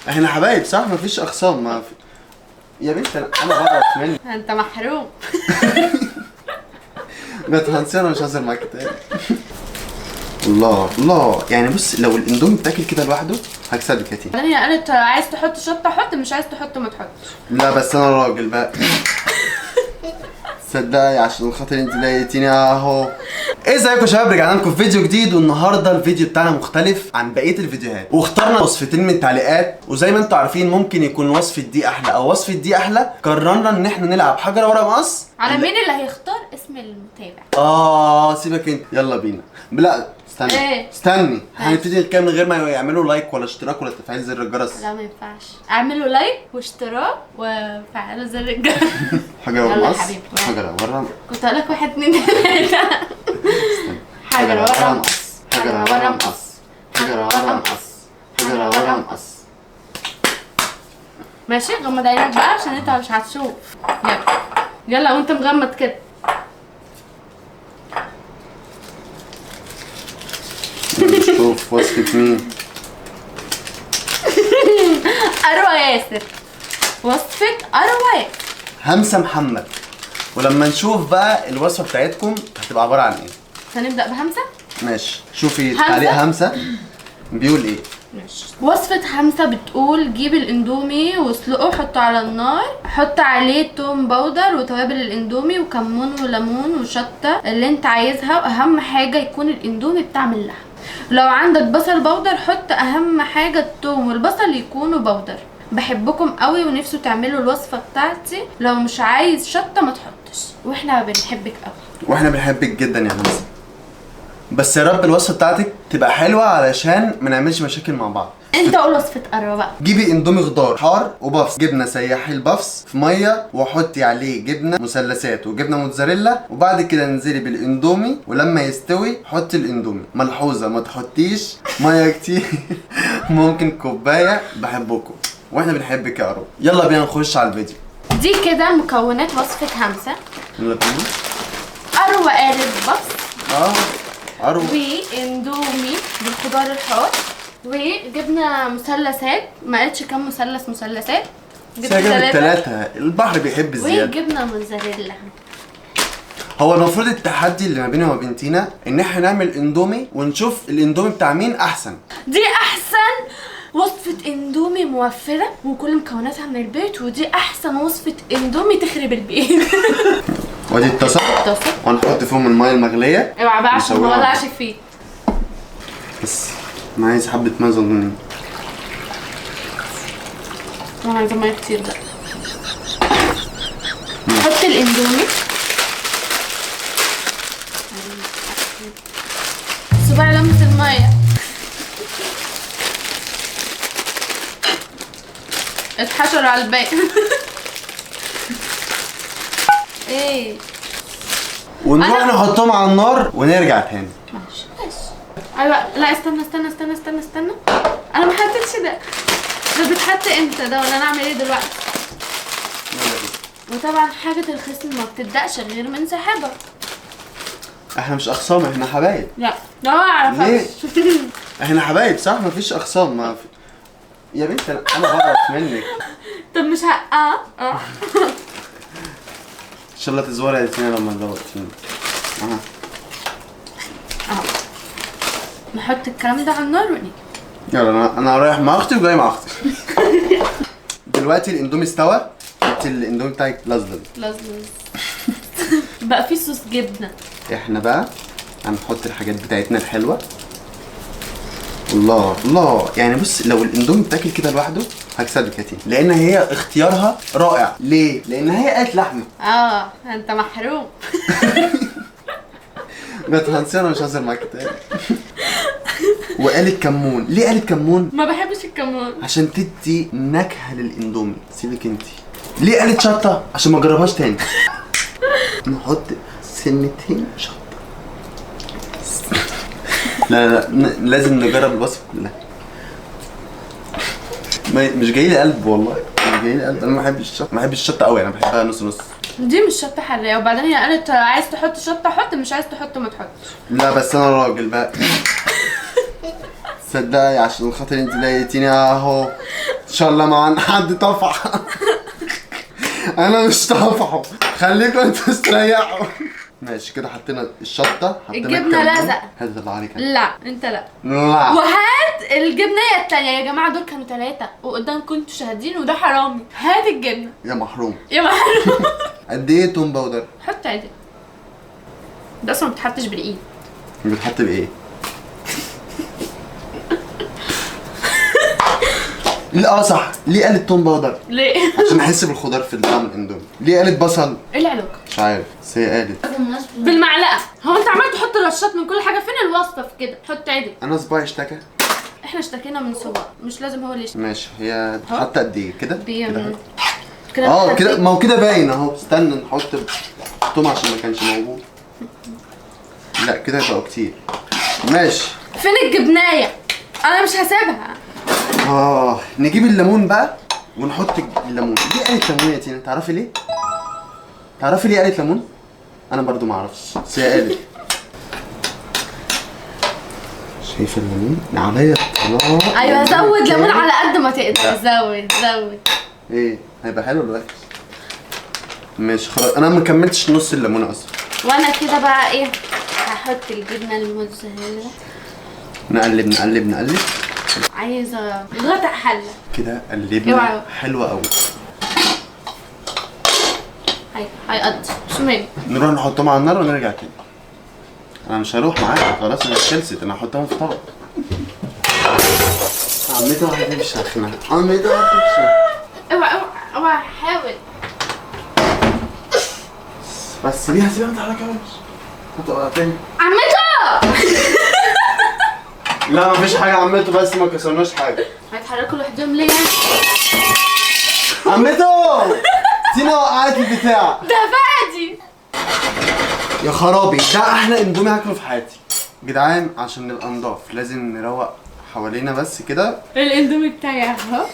احنا حبايب صح؟ مفيش اخصام. ما في... يا بنت انا بعرف منك. انت محروم. ما تهنسي، انا مش هزر معاك تاني. الله الله، يعني بص لو الاندومي بتاكل كده لوحده هكسبك يا تينا. هي قالت عايز تحط شطه حط، مش عايز تحط ما تحطش. لا بس انا راجل بقى. صدقني عشان خاطر انت لقيتيني اهو. ازيكم يا شباب، رجعنا لكم في فيديو جديد، والنهارده الفيديو بتاعنا مختلف عن بقيه الفيديوهات، واخترنا وصفتين من التعليقات، وزي ما انتم عارفين ممكن يكون وصفه دي احلى او وصفه دي احلى. قررنا ان احنا نلعب حجر ورق مقص. على مين اللي هيختار اسم المتابع؟ سيبك انت، يلا بينا. لا استني ايه؟ استني، هنبتدي الكلام من غير ما يعملوا لايك ولا اشتراك ولا تفعيل زر الجرس. لا ما ينفعش. اعملوا لايك واشتراك وفعلوا زر الجرس. حجر ورق يلا مقص. حبيبي. حجر ورق. كنت هقول لك 1 2 3. حجر ورق مقص. حجر ورق مقص. حجر ورق مقص. حجر ورق مقص. ماشي، غمض عينك بقى عشان انت مش هتشوف. يلا يلا وانت مغمض كده. نشوف وصفة مين. اروى ياسر. وصفة اروى ياسر. همسة محمد. ولما نشوف بقى الوصفة بتاعتكم هتبقى عبارة عن ايه. هنبدأ بهمسة. ماشي، شوفي همسة. تعليق همسة بيقول ايه. ماشي. وصفة همسة بتقول جيب الاندومي واسلقه، حطه على النار، حط عليه توم باودر وتوابل الاندومي وكمون وليمون وشطة اللي انت عايزها، واهم حاجة يكون الاندومي بطعم اللحم. لو عندك بصل باودر حط، اهم حاجة التوم والبصل يكونوا باودر. بحبكم قوي ونفسه تعملوا الوصفة بتاعتي، لو مش عايز شطة ما تحطش، واحنا بنحبك قوي. واحنا بنحبك جدا يا همسة، بس يا رب الوصفة بتاعتك تبقى حلوة علشان ما نعملش مشاكل مع بعض. انت قول وصفة اروى بقى. جيبي اندومي خضار حار وبفص جبنه، سيحي البفص في ميه وحطي عليه جبنه مثلثات وجبنه موتزاريلا، وبعد كده انزلي بالاندومي، ولما يستوي حطي الاندومي. ملحوظه ما تحطيش ميه كتير. ممكن كوبايه. بحبكم واحنا بنحبك يا اروى. يلا بينا نخش على الفيديو. دي كده مكونات وصفة همسة. يلا بينا. اروى قالت بفص اروى واندومي بالخضار الحار وجبنه مثلثات، ما قالتش كام مثلثات. جبت 3. البحر بيحب الزياده. وجبنه موتزاريلا. هو المفروض التحدي اللي ما بيني وما بين تينا ان احنا نعمل اندومي ونشوف الاندومي بتاع مين احسن. دي احسن وصفة اندومي موفرة وكل مكوناتها من البيت، ودي احسن وصفة اندومي تخرب البيت. ودي الطاسة وهنحط فيهم المية المغلية. اوعى بقى عشان ما ولعش فيه. بس انا عايز حبة مية صغننين. انا عايزة مية كتير بقى. حط الاندومي. صباع لمس المية. اتحشر على الباقي. ايه، ونروح نحطهم على النار ونرجع تاني. ماشي. ايوه لا استنى انا ما حطيتش ده بيتحط امتى ده، ولا انا اعمل ايه دلوقتي؟ وطبعا حاجة الخصم ما بتبدأش غير من صاحبها. احنا مش اخصام، احنا حبايب. لا ما اعرف. ليه؟ احنا حبايب صح؟ مفيش اخصام. ما في... يا بنت انا بعرف منك. طب مش ان شاء الله تزوري يا تينا لما تزوقتيني. اهو نحط الكلام ده على النار ونيجي. يلا انا رايح مع اختي وجاي مع اختي. دلوقتي الاندومي استوى. انت الاندومي بتاعك لزلز. بقى في صوص جبنه. احنا بقى هنحط الحاجات بتاعتنا الحلوه. الله الله، يعني بص لو الاندومي بتاكل كده لوحده هكسبك يا تينا، لان هي اختيارها رائع. ليه؟ لان هي قالت لحمه. انت محروم. ما تهنسي، انا مش هزر معاك تاني. وقالت كمون. ليه قالت كمون؟ ما بحبش الكمون. عشان تدي نكهه للاندومي. سيبك انت. ليه قالت شطه؟ عشان ما اجربهاش تاني. نحط سنتين شطه. لا لازم نجرب الوصفه كلها. مش جاي لي قلب والله، مش جاي لي قلب. انا ما بحبش الشطه، ما بحبش الشطه قوي، انا بحبها نص نص. دي مش شطه حراقه، وبعدين هي قالت عايز تحط شطه حط، مش عايز تحط ما تحطش. لا بس انا راجل بقى. صدقني عشان خاطر انت لقيتيني اهو. ان شاء الله معانا حد طفح. انا مش طافحه، خليكم انتوا استريحوا. ماشي كده، حطينا الشطه، حطينا الجبنة الكمون. لزق. هات اللي عليك. لا انت لا. لا وهات الجبنية التانية يا جماعة، دول كانوا 3 وقدامكم انتوا شاهدين وده حرامي. هات الجبنة يا محروم. يا محروم. قد ايه توم باودر؟ حط عادي، ده اصلا ما بتحطش بالايد. بتحط بايه؟ لا صح، ليه قالت توم باودر؟ ليه؟ عشان احس بالخضار في طعم الاندومي. ليه قالت بصل؟ ايه العلاقة؟ مش عارف، بس هي قالت. بالمعلقة. هو انت عمال تحط رشات من كل حاجة، فين الوصفة في كده؟ حط عادي. انا صباعي اشتكى. احنا اشتكينا من صباع، مش لازم هو اللي يشتكي. ماشي، هي حاطه قد ايه كده؟ كده اه حطيت. كده، ما هو كده باين اهو. استنى نحط توم عشان ما كانش موجود. لا كده يبقى كتير. ماشي. فين الجبناية؟ انا مش هسيبها. نجيب الليمون بقى ونحط الليمون. ليه قالت ليمون يا تينا؟ تعرفي ليه؟ تعرفي ليه قالت ليمون؟ انا برضو ما اعرفش، بس هي قالت. شايفه الليمون عليا الطلاق. ايوه زود ليمون على قد ما تقدر. زود. ايه هيبقى حلو ولا وحش؟ ماشي خلاص، انا ما كملتش نص الليمونه اصلا. وانا كده بقى ايه، هحط الجبنه الموتزاريلا. نقلب. عايزه غطا حله كده قلبنا. اوعى. حلوه قوي. هيقضي شو مالي. نروح نحطهم على النار ونرجع تاني. انا مش هروح معاك خلاص، انا خلصت. انا هحطهم في طبق. عمتي هتمشي اخنا. عمتي هتمشي. اوعى حاول. بس سيبيها ما تحركهاش. هتقع تاني. عمته. لا مفيش حاجه عمته، بس ما كسرناش حاجه. هيتحركوا لوحدهم ليه؟ عمته تينا وقعت البتاع ده فادي. يا خرابي، ده احلى اندومي هاكله في حياتي. جدعان عشان نبقى نضاف لازم نروق حوالينا بس كده. الاندومي بتاعي اهو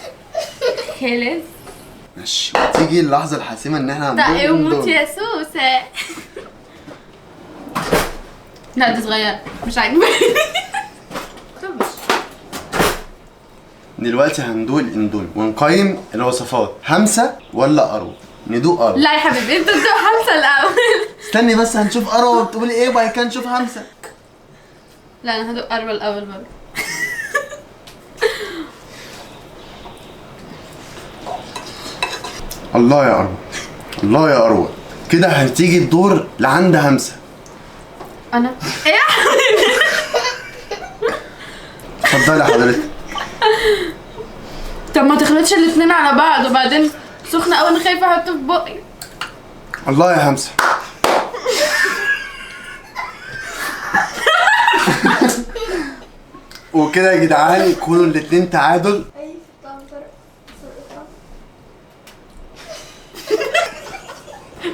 خلص. ماشي، تيجي اللحظه الحاسمه ان احنا هندوق دقي وموت الاندومي. يا سوسه. لا دي صغيره مش عاجباني. دلوقتي هندوق الاندومي ونقيم الوصفات. همسه ولا اروى؟ ندوق اروى. لا يا حبيبي انت تدوق همسه الاول. استني بس، هنشوف اروى بتقولي ايه وبعد كده نشوف همسه. لا انا هدوق اروى الاول برضه. الله يا اروى، الله يا اروى. كده هتيجي الدور لعند همسه. انا ايه يا حبيبي؟ اتفضلي حضرتك. طب ما تخلطش الاتنين على بعض، وبعدين سخنه قوي، انا خايفه احطه في بقي. الله يا همسه. وكده يا جدعان يكونوا الاتنين تعادل.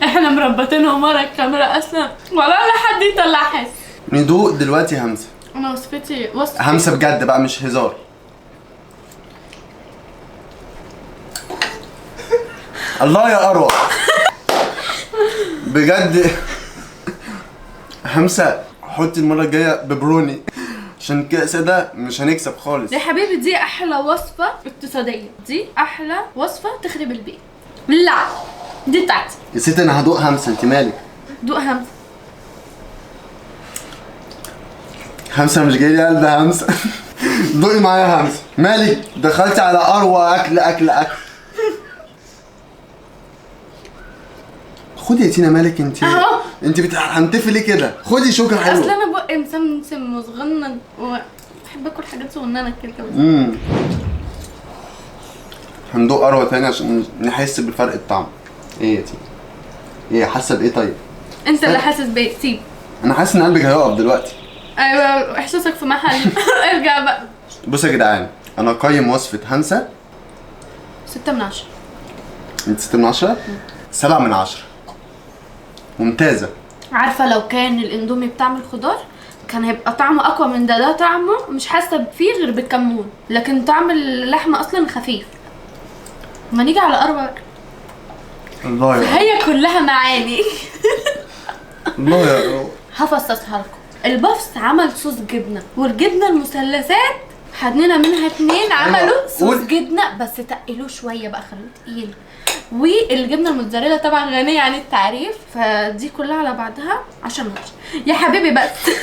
احنا مربطينهم ورا الكاميرا اصلا، ولا حد يطلع حس. ندوق دلوقتي همسه. انا وصفتي همسه بجد بقى مش هزار. الله يا اروى بجد. همسه حطي المره الجايه ببروني، عشان الكأس ده مش هنكسب خالص. يا حبيبي دي احلى وصفه اقتصاديه، دي احلى وصفه تخرب البيت. لا دي بتاعتي يا ستي انا هدوق همسه، انت مالك؟ دوق همسه. همسه مش جاي لي قلب همسه. دوقي معايا همسه. مالك دخلتي على اروى اكل. خدي يا تينا، مالك انت؟ اهو. انت هنتفي ليه كده؟ خدي شوكه حلوه. اصل انا بقي مسمسم وصغنن وبحب اكل حاجات صغننه كده. هندوق اروى تاني عشان نحس بفرق الطعم. ايه يا تينا؟ ايه حاسه بايه طيب؟ انت اللي حاسس بيه، سيب. انا حاسس ان قلبك هيقف دلوقتي. ايوه احساسك في محل. ارجع بقى. بصوا يا جدعان، انا قايم وصفه همسه 6 من 10. انت 6 من 10؟ 7 من 10. ممتازه. عارفه لو كان الاندومي بطعم الخضار كان هيبقى طعمه اقوى من ده طعمه مش حاسه فيه غير بالكمون، لكن طعم اللحمه اصلا خفيف. ما نيجي على اروى بقى. الله يا هي كلها معاني. الله يا اروى. هفصصها لكم. البفس عمل صوص جبنه، والجبنه المثلثات حدنا منها 2 عملوا صوص قول. جبنه بس تقلوه شويه بقى خلوه تقيل. والجبنه الموتزاريلا طبعا غنيه عن التعريف. فدي كلها على بعضها 10 من 10 يا حبيبي بس.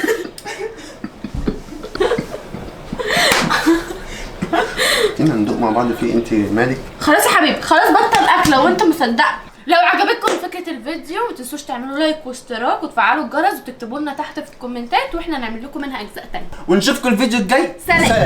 فينا ندوق مع بعض فيه، انت مالك؟ خلاص يا حبيبي خلاص بطل اكل لو انت مصدق. لو عجبتكم فكره الفيديو ما تنسوش تعملوا لايك واشتراك وتفعلوا الجرس وتكتبوا لنا تحت في الكومنتات واحنا نعمل لكم منها اجزاء تانية. ونشوفكم الفيديو الجاي. سلام.